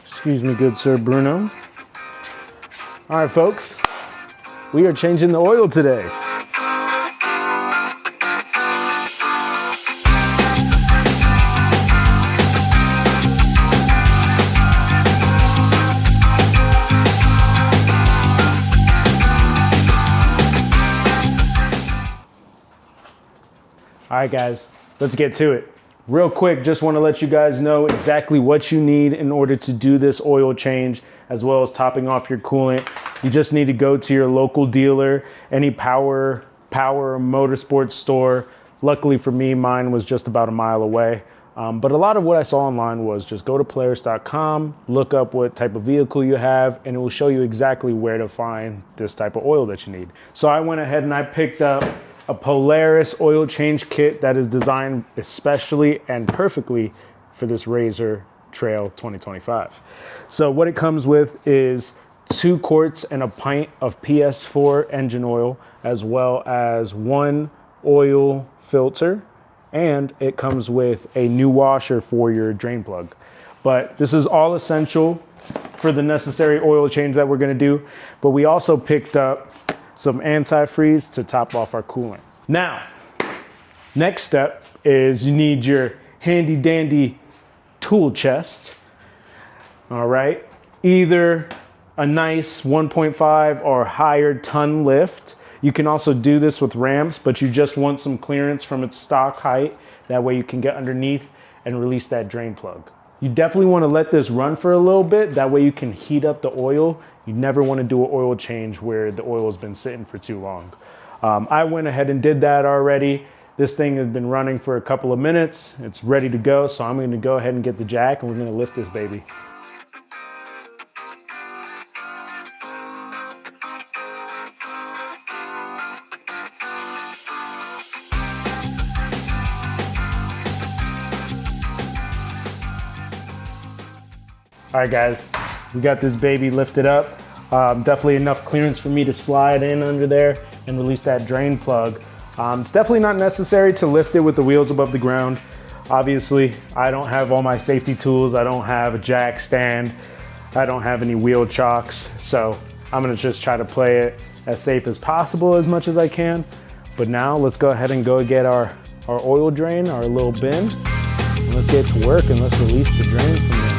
Excuse me, good sir Bruno. All right, folks, we are changing the oil today. All right, guys, let's get to it. Real quick, just want to let you guys know exactly what you need in order to do this oil change, as well as topping off your coolant. You just need to go to your local dealer, any power or motorsports store. Luckily for me, mine was just about a mile away. But a lot of what I saw online was just go to Polaris.com, look up what type of vehicle you have, and it will show you exactly where to find this type of oil that you need. So I went ahead and I picked up a Polaris oil change kit that is designed especially and perfectly for this RZR Trail 2025. So what it comes with is 2 quarts and a pint of PS4 engine oil, as well as 1 oil filter, and it comes with a new washer for your drain plug. But this is all essential for the necessary oil change that we're gonna do. But we also picked up some antifreeze to top off our coolant. Now, next step is you need your handy dandy tool chest. All right, either a nice 1.5 or higher ton lift. You can also do this with ramps, but you just want some clearance from its stock height. That way you can get underneath and release that drain plug. You definitely want to let this run for a little bit. That way you can heat up the oil. You never want to do an oil change where the oil has been sitting for too long. I went ahead and did that already. This thing has been running for a couple of minutes. It's ready to go. So I'm going to go ahead and get the jack and we're going to lift this baby. All right, guys, we got this baby lifted up. Definitely enough clearance for me to slide in under there and release that drain plug. It's definitely not necessary to lift it with the wheels above the ground. Obviously, I don't have all my safety tools. I don't have a jack stand. I don't have any wheel chocks. So I'm gonna just try to play it as safe as possible as much as I can. But now let's go ahead and go get our oil drain, our little bin. And let's get to work and let's release the drain from this.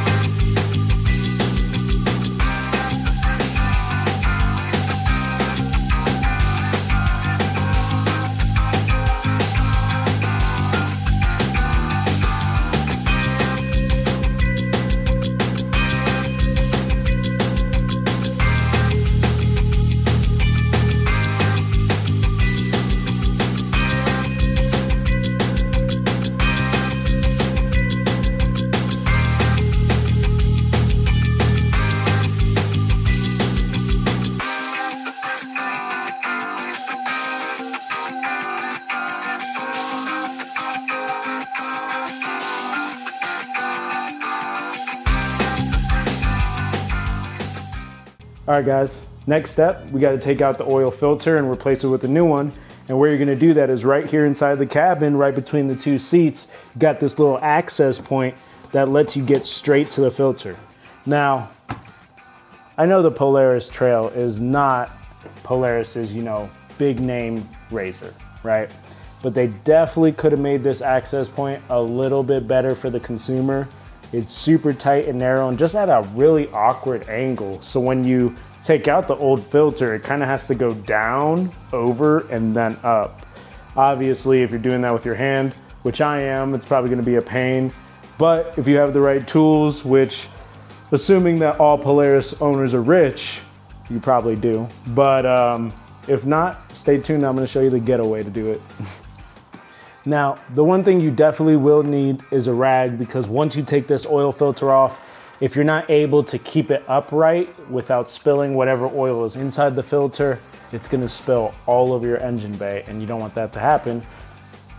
All right, guys, next step, we got to take out the oil filter and replace it with a new one. And where you're going to do that is right here inside the cabin, right between the 2 seats. You got this little access point that lets you get straight to the filter. Now, I know the Polaris Trail is not Polaris's, big name RZR, right? But they definitely could have made this access point a little bit better for the consumer. It's super tight and narrow and just at a really awkward angle. So when you take out the old filter, it kind of has to go down, over, and then up. Obviously, if you're doing that with your hand, which I am, it's probably gonna be a pain. But if you have the right tools, which assuming that all Polaris owners are rich, you probably do. But if not, stay tuned. I'm gonna show you the ghetto way to do it. Now, the one thing you definitely will need is a rag, because once you take this oil filter off, if you're not able to keep it upright without spilling whatever oil is inside the filter, it's gonna spill all over your engine bay, and you don't want that to happen.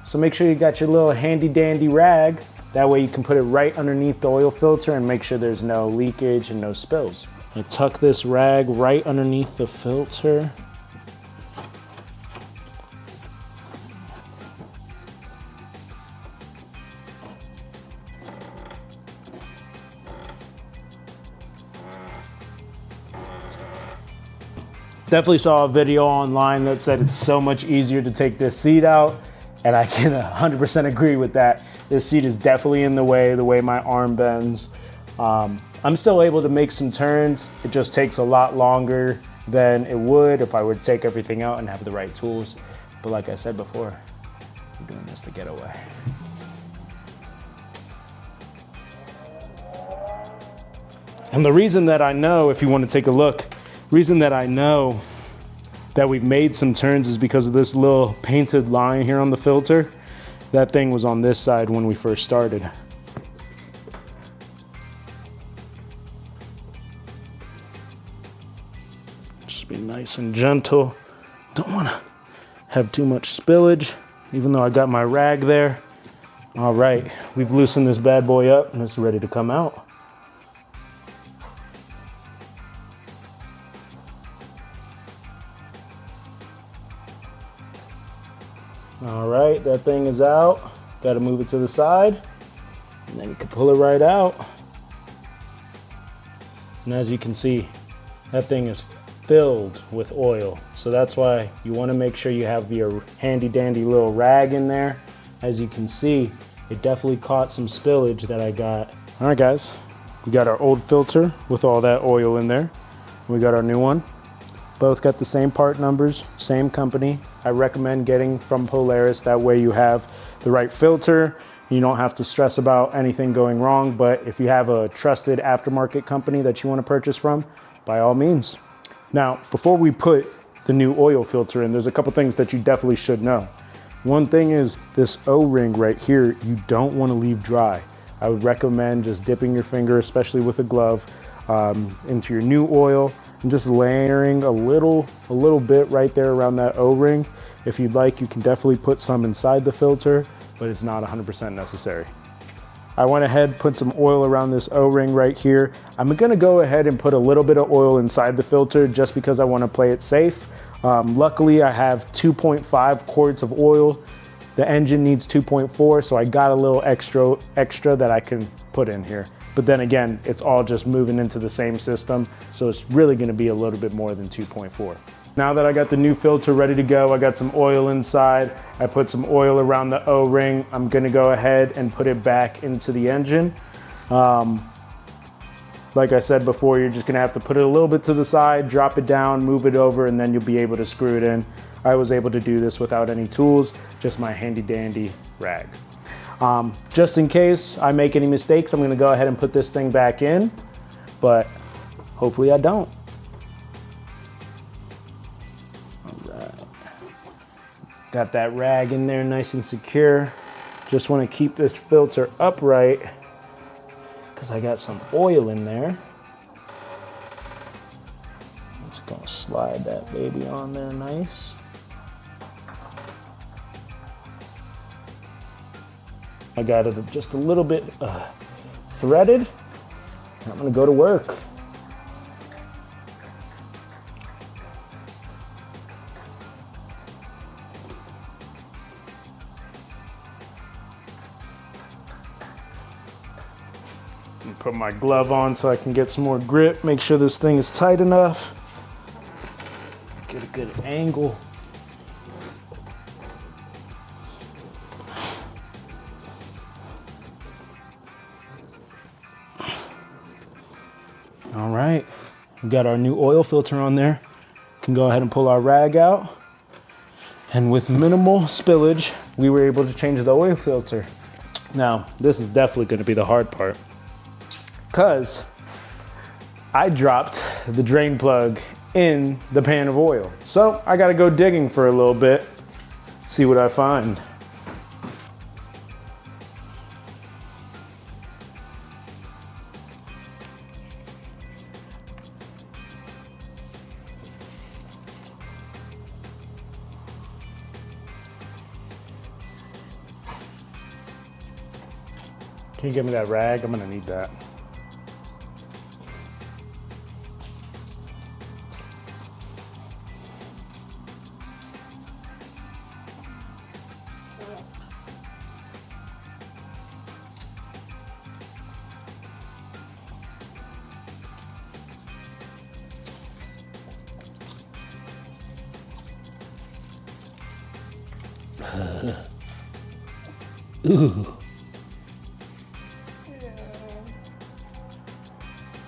So make sure you got your little handy dandy rag. That way you can put it right underneath the oil filter and make sure there's no leakage and no spills. I tuck this rag right underneath the filter. Definitely saw a video online that said it's so much easier to take this seat out, and I can 100% agree with that. This seat is definitely in the way my arm bends. I'm still able to make some turns. It just takes a lot longer than it would if I would take everything out and have the right tools. But like I said before, I'm doing this to get away. And the reason that I know, if you want to take a look, reason that I know that we've made some turns is because of this little painted line here on the filter. That thing was on this side when we first started. Just be nice and gentle. Don't want to have too much spillage, even though I got my rag there. All right, we've loosened this bad boy up and it's ready to come out. All right, that thing is out. Got to move it to the side, and then you can pull it right out. And as you can see, that thing is filled with oil. So that's why you want to make sure you have your handy dandy little rag in there. As you can see, it definitely caught some spillage that I got. All right, guys, we got our old filter with all that oil in there. We got our new one. Both got the same part numbers, same company. I recommend getting from Polaris. That way you have the right filter. You don't have to stress about anything going wrong. But if you have a trusted aftermarket company that you want to purchase from, by all means. Now, before we put the new oil filter in, there's a couple things that you definitely should know. One thing is this O-ring right here, you don't want to leave dry. I would recommend just dipping your finger, especially with a glove, into your new oil and just layering a little bit right there around that O-ring. If you'd like, you can definitely put some inside the filter, but it's not 100% necessary. I went ahead, put some oil around this O-ring right here. I'm gonna go ahead and put a little bit of oil inside the filter just because I wanna play it safe. Luckily, I have 2.5 quarts of oil. The engine needs 2.4, so I got a little extra that I can put in here. But then again, it's all just moving into the same system, so it's really gonna be a little bit more than 2.4. Now that I got the new filter ready to go, I got some oil inside. I put some oil around the O-ring. I'm gonna go ahead and put it back into the engine. Like I said before, you're just gonna have to put it a little bit to the side, drop it down, move it over, and then you'll be able to screw it in. I was able to do this without any tools, just my handy dandy rag. Just in case I make any mistakes, I'm gonna go ahead and put this thing back in, but hopefully I don't. Got that rag in there nice and secure. Just want to keep this filter upright because I got some oil in there. I'm just gonna slide that baby on there nice. I got it just a little bit threaded. I'm gonna go to work. Put my glove on so I can get some more grip, make sure this thing is tight enough. Get a good angle. All right, we got our new oil filter on there. Can go ahead and pull our rag out. And with minimal spillage, we were able to change the oil filter. Now, this is definitely gonna be the hard part, because I dropped the drain plug in the pan of oil. So I gotta go digging for a little bit, see what I find. Can you give me that rag? I'm gonna need that. Ooh.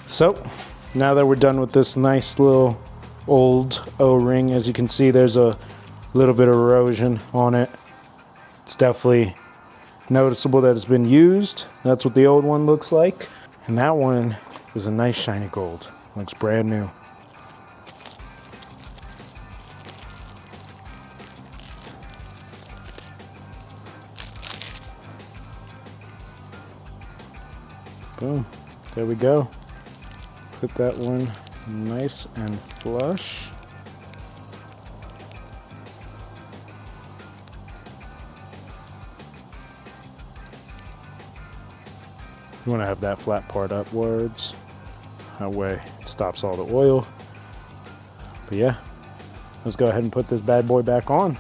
So, now that we're done with this nice little old O-ring, as you can see, there's a little bit of erosion on it. It's definitely noticeable that it's been used. That's what the old one looks like. And that one is a nice shiny gold. Looks brand new. Boom, there we go. Put that one nice and flush. You want to have that flat part upwards. That way it stops all the oil. But yeah, let's go ahead and put this bad boy back on.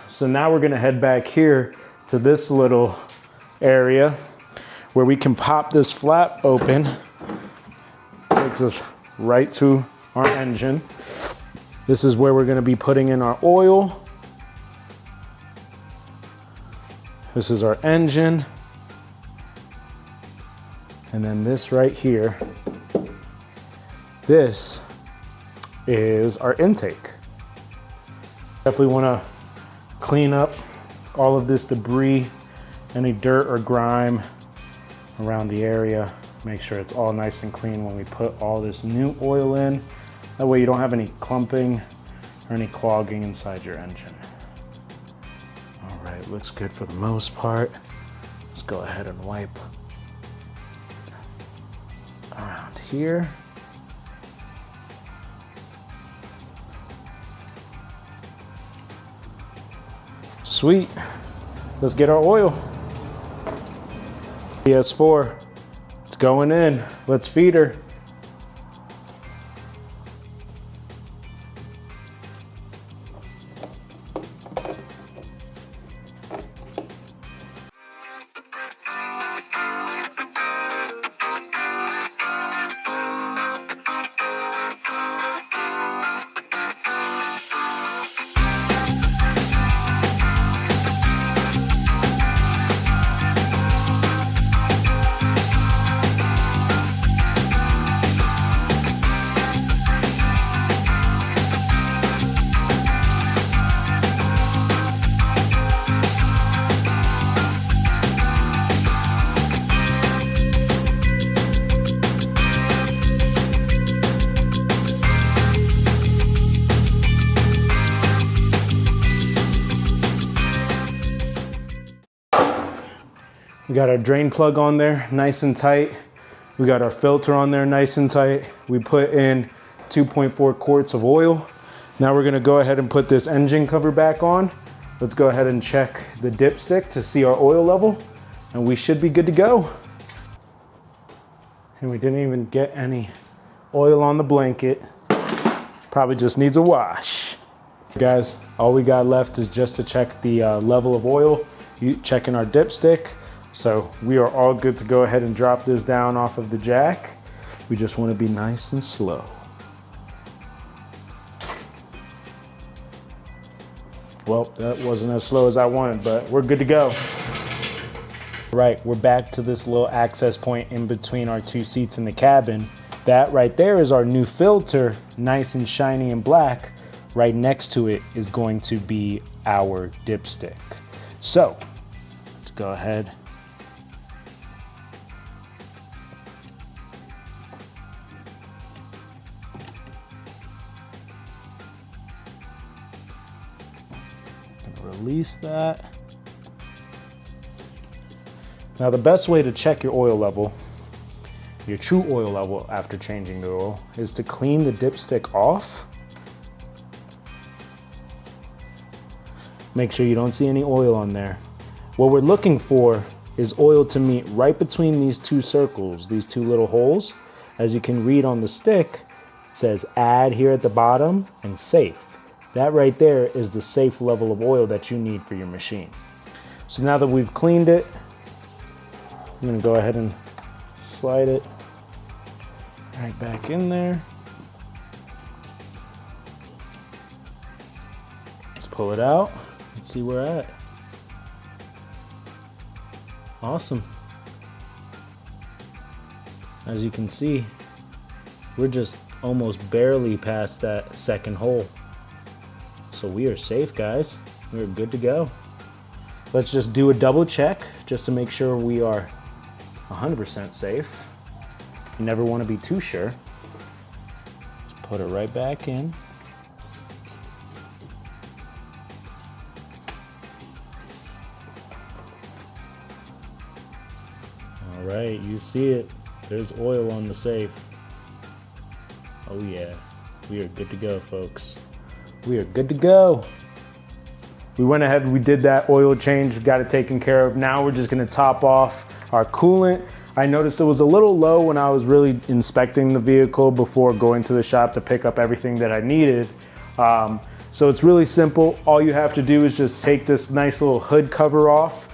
So now we're gonna head back here to this little area where we can pop this flap open. Takes us right to our engine. This is where we're gonna be putting in our oil. This is our engine. And then this right here, this is our intake. Definitely wanna clean up all of this debris, any dirt or grime around the area. Make sure it's all nice and clean when we put all this new oil in. That way you don't have any clumping or any clogging inside your engine. All right, looks good for the most part. Let's go ahead and wipe around here. Sweet, let's get our oil. PS4, it's going in. Let's feed her. We got our drain plug on there, nice and tight. We got our filter on there, nice and tight. We put in 2.4 quarts of oil. Now we're gonna go ahead and put this engine cover back on. Let's go ahead and check the dipstick to see our oil level, and we should be good to go. And we didn't even get any oil on the blanket. Probably just needs a wash. Guys, all we got left is just to check the level of oil, checking our dipstick. So we are all good to go ahead and drop this down off of the jack. We just want to be nice and slow. Well, that wasn't as slow as I wanted, but we're good to go. Right, we're back to this little access point in between our two seats in the cabin. That right there is our new filter, nice and shiny and black. Right next to it is going to be our dipstick. So let's go ahead. Release that. Now the best way to check your oil level, your true oil level after changing the oil, is to clean the dipstick off. Make sure you don't see any oil on there. What we're looking for is oil to meet right between these two circles, these two little holes. As you can read on the stick, it says add here at the bottom and safe. That right there is the safe level of oil that you need for your machine. So now that we've cleaned it, I'm gonna go ahead and slide it right back in there. Let's pull it out and see where we're at. Awesome. As you can see, we're just almost barely past that second hole. So we are safe, guys. We're good to go. Let's just do a double check just to make sure we are 100% safe. You never want to be too sure. Just put it right back in. All right, you see it. There's oil on the safe. Oh yeah, we are good to go, folks. We are good to go. We went ahead and we did that oil change, got it taken care of. Now we're just gonna top off our coolant. I noticed it was a little low when I was really inspecting the vehicle before going to the shop to pick up everything that I needed. So it's really simple. All you have to do is just take this nice little hood cover off.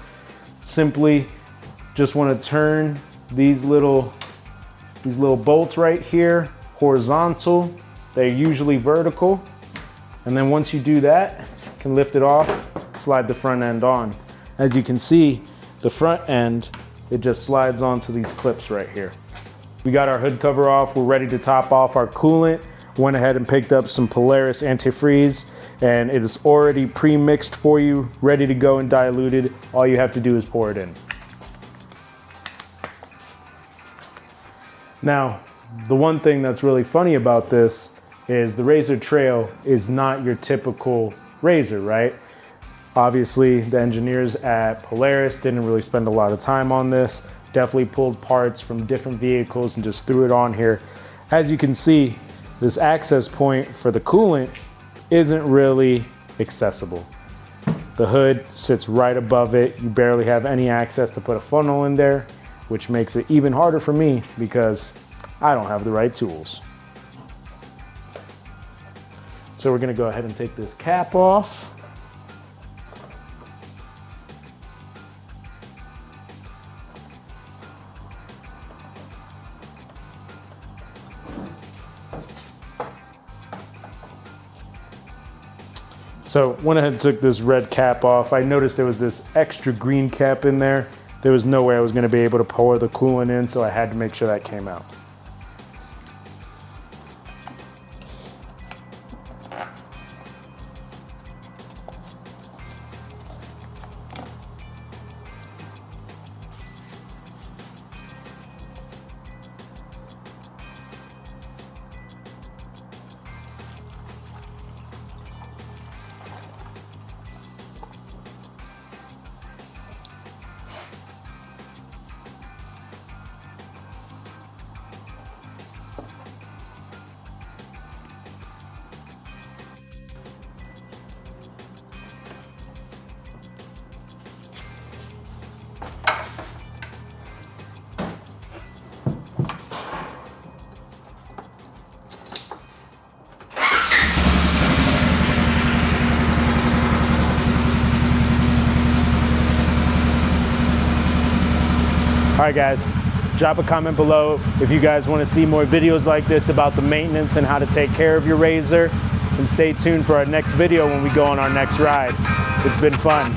Simply just wanna turn these little bolts right here horizontal. They're usually vertical. And then once you do that, you can lift it off, slide the front end on. As you can see, the front end, it just slides onto these clips right here. We got our hood cover off. We're ready to top off our coolant. Went ahead and picked up some Polaris antifreeze, and it is already pre-mixed for you, ready to go and diluted. All you have to do is pour it in. Now, the one thing that's really funny about this is the RZR Trail is not your typical RZR, right? Obviously, the engineers at Polaris didn't really spend a lot of time on this. Definitely pulled parts from different vehicles and just threw it on here. As you can see, this access point for the coolant isn't really accessible. The hood sits right above it. You barely have any access to put a funnel in there, which makes it even harder for me because I don't have the right tools. So we're gonna go ahead and take this cap off. So went ahead and took this red cap off. I noticed there was this extra green cap in there. There was no way I was gonna be able to pour the coolant in, so I had to make sure that came out. All right, guys, drop a comment below if you guys want to see more videos like this about the maintenance and how to take care of your RZR. And stay tuned for our next video when we go on our next ride. It's been fun.